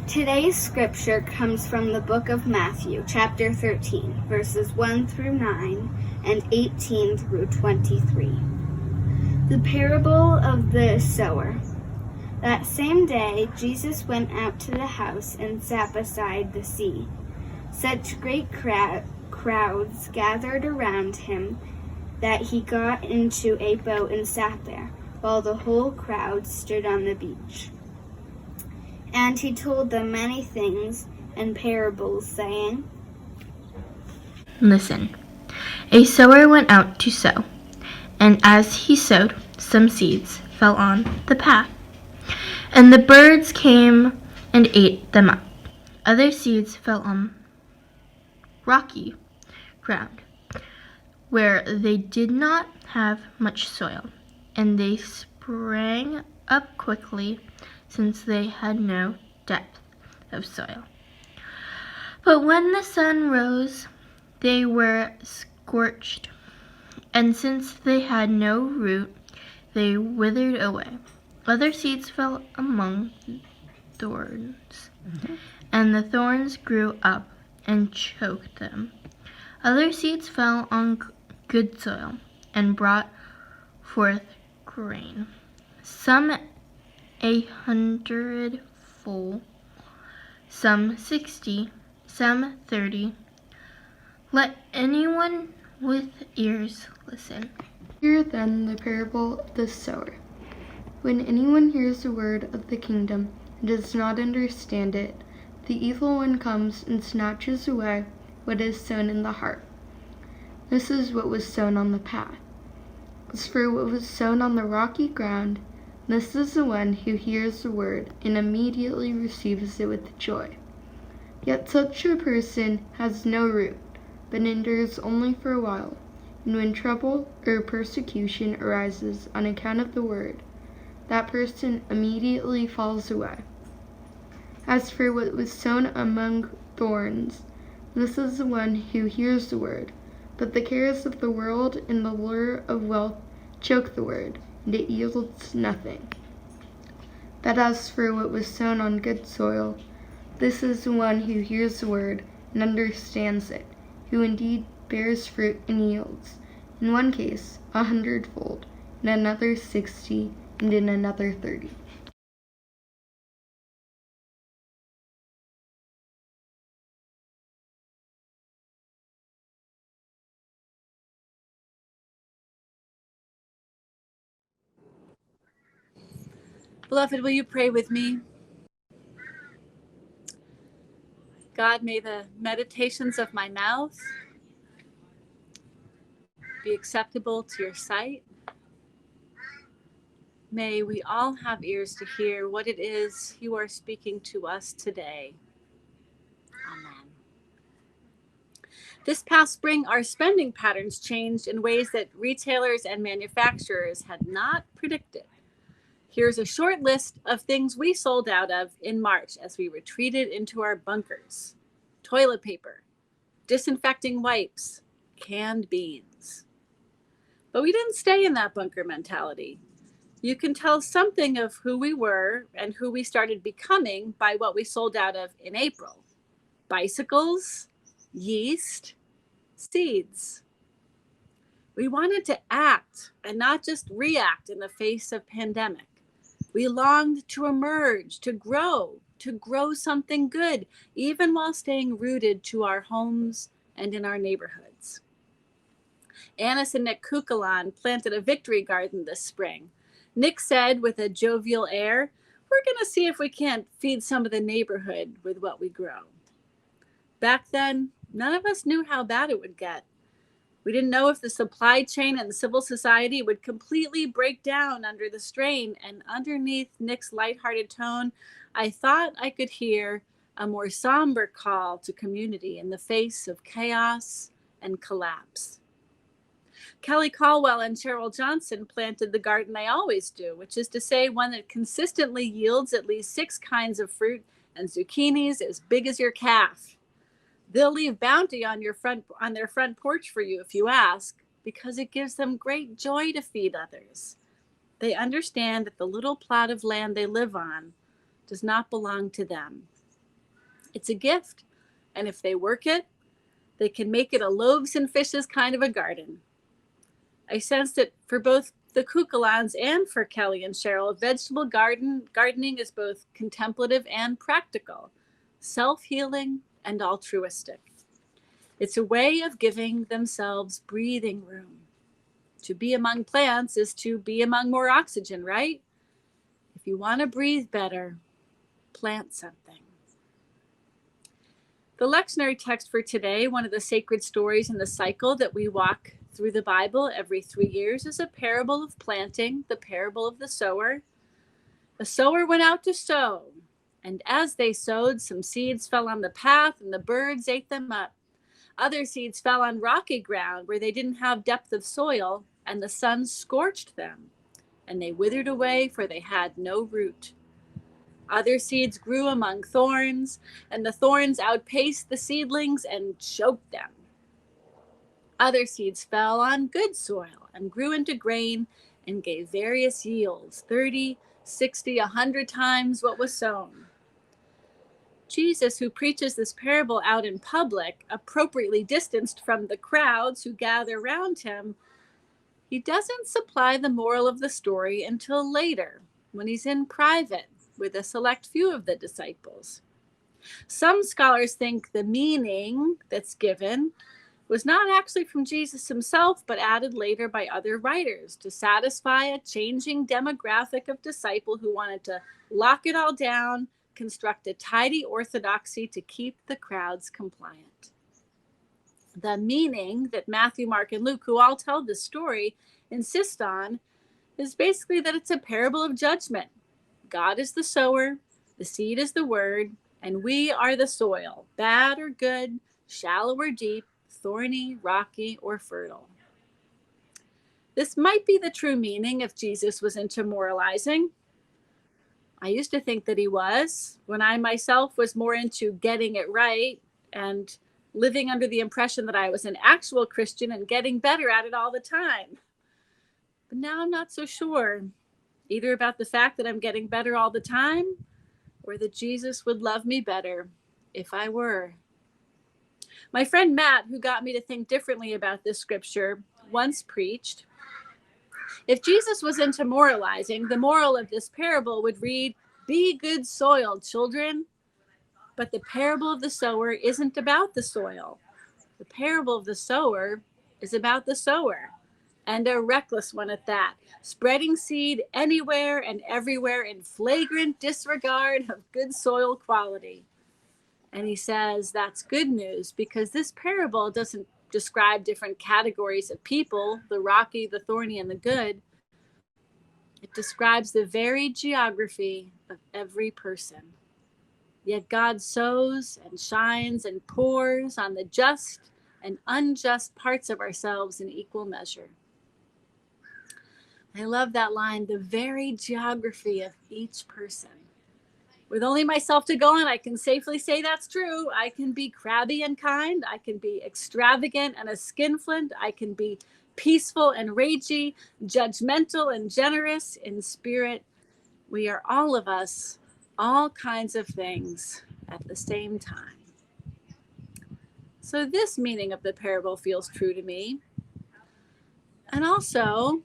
Today's scripture comes from the book of Matthew, chapter 13, verses 1 through 9 and 18 through 23. The parable of the sower. That same day, Jesus went out to the house and sat beside the sea. Such great crowds gathered around him that he got into a boat and sat there, while the whole crowd stood on the beach. And he told them many things and parables, saying, Listen, a sower went out to sow, and as he sowed, some seeds fell on the path, and the birds came and ate them up. Other seeds fell on rocky ground, where they did not have much soil, and they sprang up quickly, since they had no depth of soil. But when the sun rose, they were scorched, and since they had no root, they withered away. Other seeds fell among thorns, and the thorns grew up and choked them. Other seeds fell on good soil and brought forth grain, some 100-fold, some 60, some 30. Let anyone with ears listen. Hear then the parable of the sower. When anyone hears the word of the kingdom and does not understand it, the evil one comes and snatches away what is sown in the heart. This is what was sown on the path. As for what was sown on the rocky ground, this is the one who hears the word and immediately receives it with joy. Yet such a person has no root, but endures only for a while. And when trouble or persecution arises on account of the word, that person immediately falls away. As for what was sown among thorns, this is the one who hears the word, but the cares of the world and the lure of wealth choke the word, and it yields nothing. But as for what was sown on good soil, this is the one who hears the word and understands it, who indeed bears fruit and yields, in one case 100-fold, in another 60, and in another 30. Beloved, will you pray with me? God, may the meditations of my mouth be acceptable to your sight. May we all have ears to hear what it is you are speaking to us today. Amen. This past spring, our spending patterns changed in ways that retailers and manufacturers had not predicted. Here's a short list of things we sold out of in March as we retreated into our bunkers. Toilet paper, disinfecting wipes, canned beans. But we didn't stay in that bunker mentality. You can tell something of who we were and who we started becoming by what we sold out of in April. Bicycles, yeast, seeds. We wanted to act and not just react in the face of pandemic. We longed to emerge, to grow something good, even while staying rooted to our homes and in our neighborhoods. Annis and Nick Kukalan planted a victory garden this spring. Nick said with a jovial air, "We're going to see if we can't feed some of the neighborhood with what we grow." Back then, none of us knew how bad it would get. We didn't know if the supply chain and civil society would completely break down under the strain, and underneath Nick's lighthearted tone, I thought I could hear a more somber call to community in the face of chaos and collapse. Kelly Caldwell and Cheryl Johnson planted the garden they always do, which is to say one that consistently yields at least 6 kinds of fruit and zucchinis as big as your calf. They'll leave bounty on their front porch for you if you ask, because it gives them great joy to feed others. They understand that the little plot of land they live on does not belong to them. It's a gift, and if they work it, they can make it a loaves and fishes kind of a garden. I sense that for both the Kukulans and for Kelly and Cheryl, vegetable gardening is both contemplative and practical, self-healing and altruistic. It's a way of giving themselves breathing room. To be among plants is to be among more oxygen, right? If you want to breathe better, plant something. The lectionary text for today, one of the sacred stories in the cycle that we walk through the Bible every 3 years, is a parable of planting, the parable of the sower. The sower went out to sow, and as they sowed, some seeds fell on the path, and the birds ate them up. Other seeds fell on rocky ground where they didn't have depth of soil, and the sun scorched them, and they withered away, for they had no root. Other seeds grew among thorns, and the thorns outpaced the seedlings and choked them. Other seeds fell on good soil and grew into grain and gave various yields, 30, 60, 100 times what was sown. Jesus, who preaches this parable out in public, appropriately distanced from the crowds who gather around him, he doesn't supply the moral of the story until later, when he's in private with a select few of the disciples. Some scholars think the meaning that's given was not actually from Jesus himself, but added later by other writers to satisfy a changing demographic of disciple who wanted to lock it all down, construct a tidy orthodoxy to keep the crowds compliant. The meaning that Matthew, Mark, and Luke, who all tell this story, insist on is basically that it's a parable of judgment. God is the sower, the seed is the word, and we are the soil, bad or good, shallow or deep, thorny, rocky, or fertile. This might be the true meaning if Jesus was into moralizing. I used to think that he was, when I myself was more into getting it right and living under the impression that I was an actual Christian and getting better at it all the time. But now I'm not so sure, either about the fact that I'm getting better all the time or that Jesus would love me better if I were. My friend Matt, who got me to think differently about this scripture, once preached, if Jesus was into moralizing, the moral of this parable would read, "Be good soil, children." But the parable of the sower isn't about the soil. The parable of the sower is about the sower, and a reckless one at that, spreading seed anywhere and everywhere in flagrant disregard of good soil quality. And he says that's good news because this parable doesn't describe different categories of people, the rocky, the thorny, and the good. It describes the varied geography of every person. Yet God sows and shines and pours on the just and unjust parts of ourselves in equal measure. I love that line, the varied geography of each person. With only myself to go on, I can safely say that's true. I can be crabby and kind. I can be extravagant and a skinflint. I can be peaceful and ragey, judgmental and generous in spirit. We are all of us, all kinds of things at the same time. So this meaning of the parable feels true to me. And also,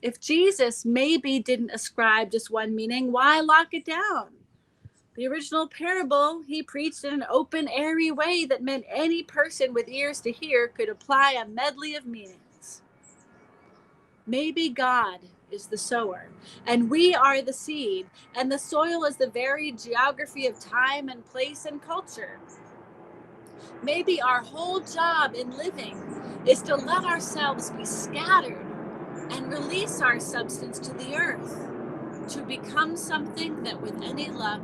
if Jesus maybe didn't ascribe just one meaning, why lock it down? The original parable he preached in an open, airy way that meant any person with ears to hear could apply a medley of meanings. Maybe God is the sower, and we are the seed, and the soil is the varied geography of time and place and culture. Maybe our whole job in living is to let ourselves be scattered and release our substance to the earth, to become something that with any luck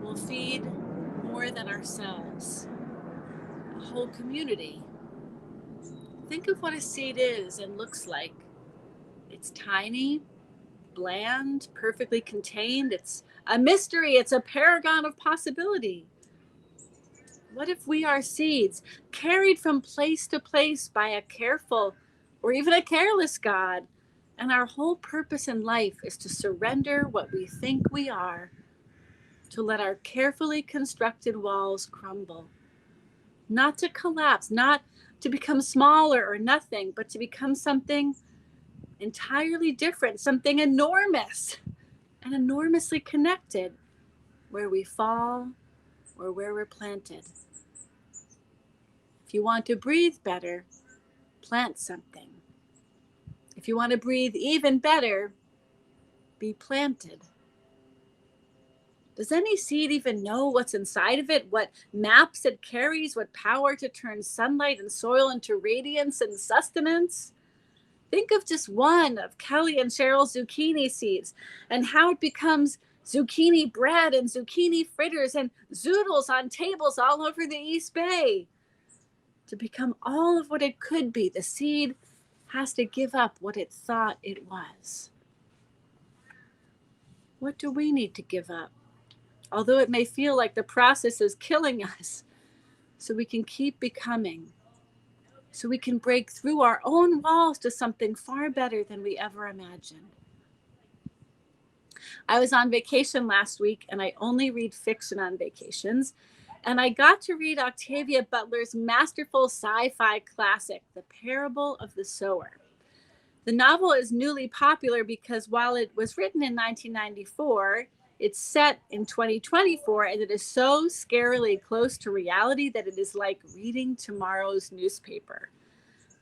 will feed more than ourselves, a whole community. Think of what a seed is and looks like. It's tiny, bland, perfectly contained. It's a mystery. It's a paragon of possibility. What if we are seeds carried from place to place by a careful or even a careless God, and our whole purpose in life is to surrender what we think we are to let our carefully constructed walls crumble, not to collapse, not to become smaller or nothing, but to become something entirely different, something enormous and enormously connected, where we fall or where we're planted. If you want to breathe better, plant something. If you want to breathe even better, be planted. Does any seed even know what's inside of it? What maps it carries? What power to turn sunlight and soil into radiance and sustenance? Think of just one of Kelly and Cheryl's zucchini seeds and how it becomes zucchini bread and zucchini fritters and zoodles on tables all over the East Bay. To become all of what it could be, the seed has to give up what it thought it was. What do we need to give up? Although it may feel like the process is killing us, so we can keep becoming, so we can break through our own walls to something far better than we ever imagined. I was on vacation last week, and I only read fiction on vacations, and I got to read Octavia Butler's masterful sci-fi classic, The Parable of the Sower. The novel is newly popular because while it was written in 1994, it's set in 2024, and it is so scarily close to reality that it is like reading tomorrow's newspaper.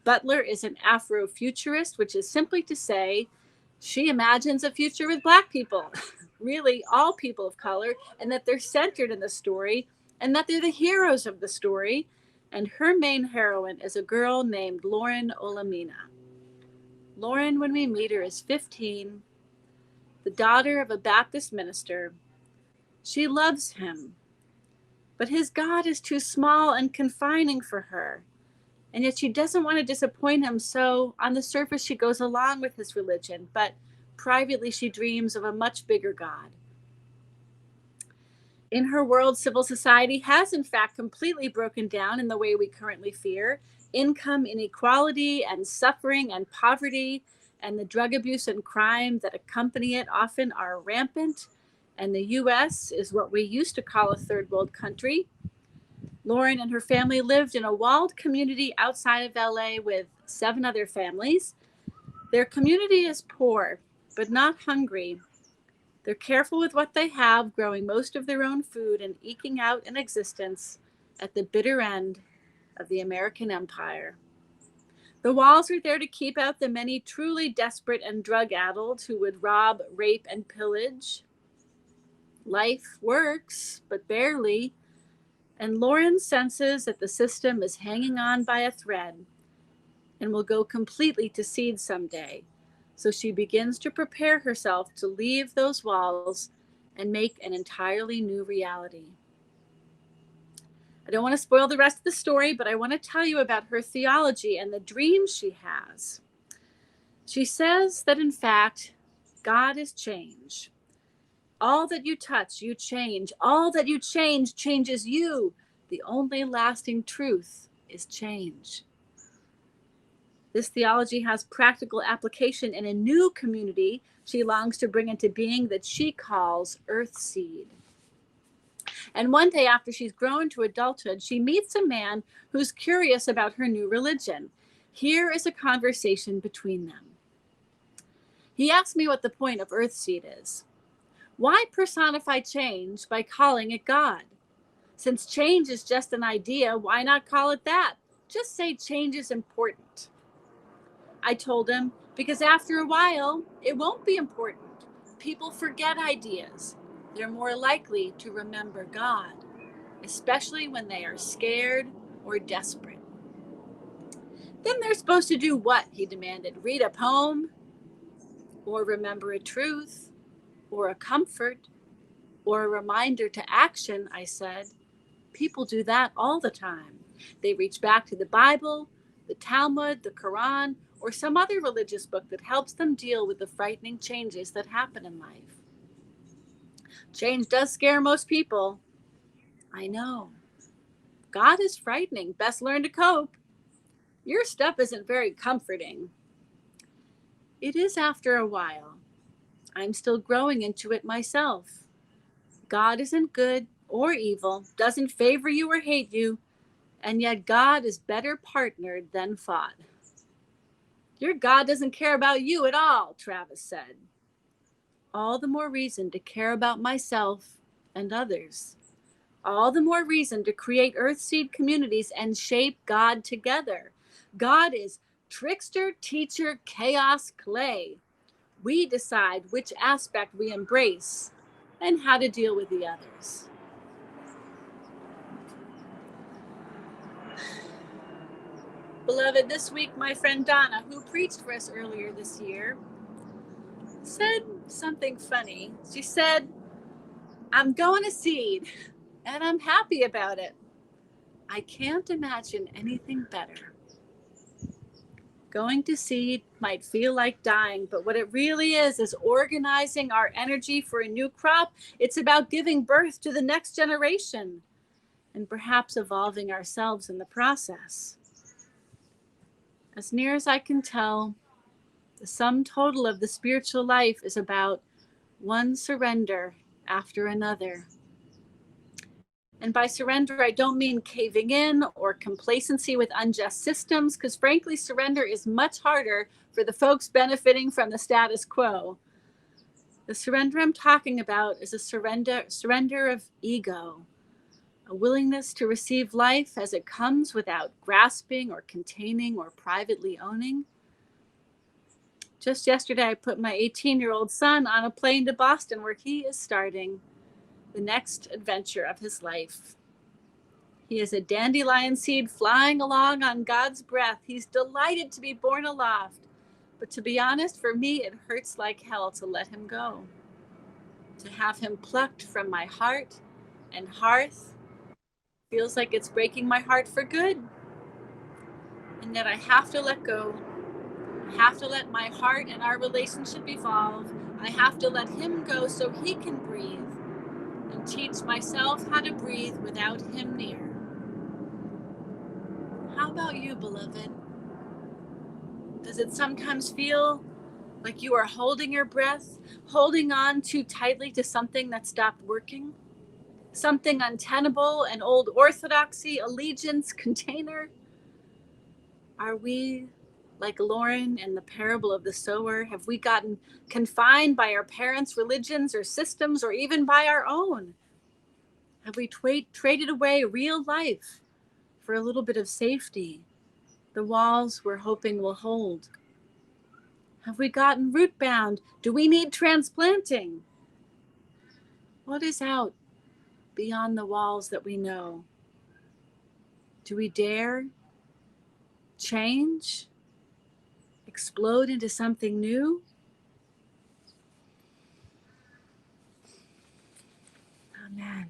Butler is an Afrofuturist, which is simply to say she imagines a future with Black people, really all people of color, and that they're centered in the story, and that they're the heroes of the story. And her main heroine is a girl named Lauren Olamina. Lauren, when we meet her, is 15, the daughter of a Baptist minister. She loves him, but his God is too small and confining for her. And yet she doesn't want to disappoint him, so on the surface she goes along with his religion, but privately she dreams of a much bigger God. In her world, civil society has in fact completely broken down in the way we currently fear. Income inequality and suffering and poverty and the drug abuse and crime that accompany it often are rampant. And the US is what we used to call a third world country. Lauren and her family lived in a walled community outside of LA with 7 other families. Their community is poor, but not hungry. They're careful with what they have, growing most of their own food and eking out an existence at the bitter end of the American empire. The walls are there to keep out the many truly desperate and drug-addled who would rob, rape, and pillage. Life works, but barely, and Lauren senses that the system is hanging on by a thread and will go completely to seed someday. So she begins to prepare herself to leave those walls and make an entirely new reality. I don't want to spoil the rest of the story, but I want to tell you about her theology and the dreams she has. She says that in fact, God is change. All that you touch, you change. All that you change changes you. The only lasting truth is change. This theology has practical application in a new community she longs to bring into being that she calls Earthseed. And one day after she's grown to adulthood, she meets a man who's curious about her new religion. Here is a conversation between them. He asks me what the point of Earthseed is. Why personify change by calling it God? Since change is just an idea, why not call it that? Just say change is important. I told him, because after a while, it won't be important. People forget ideas. They're more likely to remember God, especially when they are scared or desperate. Then they're supposed to do what? He demanded. Read a poem? Or remember a truth? Or a comfort? Or a reminder to action, I said. People do that all the time. They reach back to the Bible, the Talmud, the Quran, or some other religious book that helps them deal with the frightening changes that happen in life. Change does scare most people. I know. God is frightening. Best learn to cope. Your stuff isn't very comforting. It is after a while. I'm still growing into it myself. God isn't good or evil, doesn't favor you or hate you, and yet God is better partnered than fought. Your God doesn't care about you at all, Travis said. All the more reason to care about myself and others. All the more reason to create Earthseed communities and shape God together. God is trickster, teacher, chaos, clay. We decide which aspect we embrace and how to deal with the others. Beloved, this week my friend Donna, who preached for us earlier this year, said something funny. She said, I'm going to seed and I'm happy about it. I can't imagine anything better. Going to seed might feel like dying, but what it really is organizing our energy for a new crop. It's about giving birth to the next generation and perhaps evolving ourselves in the process. As near as I can tell, the sum total of the spiritual life is about one surrender after another. And by surrender, I don't mean caving in or complacency with unjust systems, because frankly, surrender is much harder for the folks benefiting from the status quo. The surrender I'm talking about is a surrender of ego, a willingness to receive life as it comes without grasping or containing or privately owning. Just yesterday, I put my 18-year-old son on a plane to Boston, where he is starting the next adventure of his life. He is a dandelion seed flying along on God's breath. He's delighted to be born aloft. But to be honest, for me, it hurts like hell to let him go. To have him plucked from my heart and hearth feels like it's breaking my heart for good. And yet I have to let go. I have to let my heart and our relationship evolve. I have to let him go so he can breathe and teach myself how to breathe without him near. How about you, beloved? Does it sometimes feel like you are holding your breath, holding on too tightly to something that stopped working? Something untenable, an old orthodoxy, allegiance, container? Are we like Lauren in the parable of the sower? Have we gotten confined by our parents' religions or systems, or even by our own? Have we traded away real life for a little bit of safety, the walls we're hoping will hold? Have we gotten root bound? Do we need transplanting? What is out beyond the walls that we know? Do we dare change, explode into something new? Amen.